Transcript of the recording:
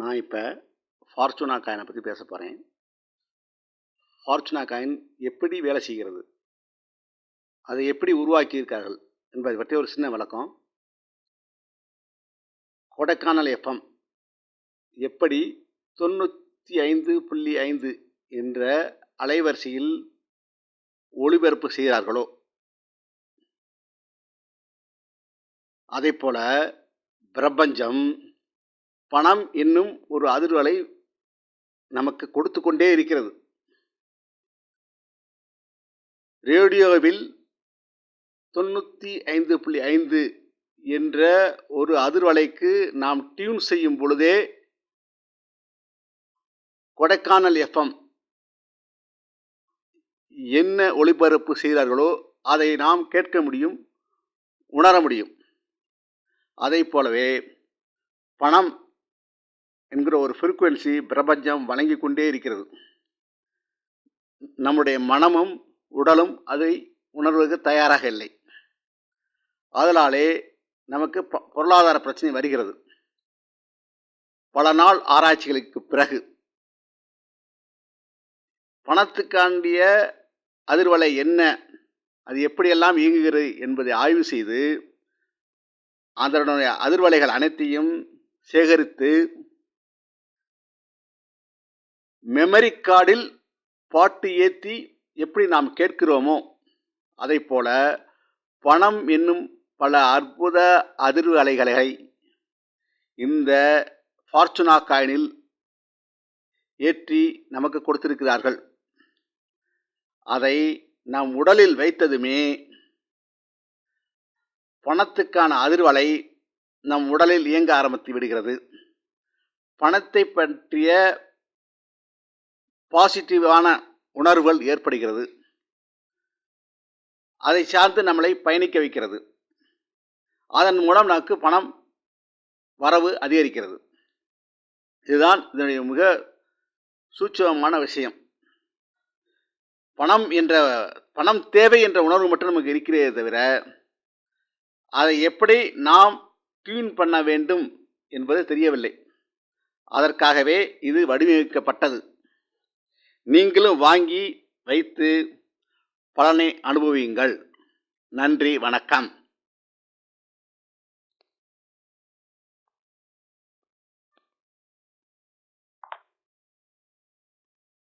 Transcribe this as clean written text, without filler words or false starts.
நான் இப்போ ஃபார்ச்சுனா காயினை பற்றி பேச போகிறேன். ஃபார்ச்சுனா காயின் எப்படி வேலை செய்கிறது, அதை எப்படி உருவாக்கியிருக்கார்கள் என்பதை பற்றி ஒரு சின்ன விளக்கம். கொடைக்கானல் எஃப்எம் எப்படி 95.5 என்ற அலைவரிசையில் ஒளிபரப்பு செய்கிறார்களோ, அதேபோல பிரபஞ்சம் பணம் என்னும் ஒரு அதிர்வலை நமக்கு கொடுத்து கொண்டே இருக்கிறது. ரேடியோவில் 95.5 என்ற ஒரு அதிர்வலைக்கு நாம் டியூன் செய்யும் பொழுதே கொடைக்கானல் எஃப்எம் என்ன ஒளிபரப்பு செய்கிறார்களோ அதை நாம் கேட்க முடியும், உணர முடியும். அதை போலவே பணம் என்கிற ஒரு ஃப்ரீக்குவென்சி பிரபஞ்சம் வழங்கி கொண்டே இருக்கிறது. நம்முடைய மனமும் உடலும் அதை உணர்வதற்கு தயாராக இல்லை. அதனாலே நமக்கு பொருளாதார பிரச்சனை வருகிறது. பல நாள் ஆராய்ச்சிகளுக்கு பிறகு பணத்துக்காண்டிய அதிர்வலை என்ன, அது எப்படியெல்லாம் இயங்குகிறது என்பதை ஆய்வு செய்து அதனுடைய அதிர்வலைகள் அனைத்தையும் சேகரித்து மெமரி கார்டில் பாட்டு ஏற்றி எப்படி நாம் கேட்கிறோமோ அதை போல பணம் என்னும் பல அற்புத அதிர்வு அலைகளை இந்த ஃபார்ச்சுனா காயினில் ஏற்றி நமக்கு கொடுத்திருக்கிறார்கள். அதை நாம் உடலில் வைத்ததுமே பணத்துக்கான அதிர்வலை நம் உடலில் இயங்க ஆரம்பித்து விடுகிறது. பணத்தை பற்றிய பாசிட்டிவான உணர்வுகள் ஏற்படுகிறது. அதை சார்ந்து நம்மளை பயணிக்க வைக்கிறது. அதன் மூலம் நமக்கு பணம் வரவு அதிகரிக்கிறது. இதுதான் இதனுடைய மிக சூட்சமமான விஷயம். பணம் தேவை என்ற உணர்வு மட்டும் நமக்கு இருக்கிறதே தவிர அதை எப்படி நாம் டியூன் பண்ண வேண்டும் என்பது தெரியவில்லை. அதற்காகவே இது வடிவமைக்கப்பட்டது. நீங்களும் வாங்கி வைத்து பலனை அனுபவியுங்கள். நன்றி, வணக்கம்.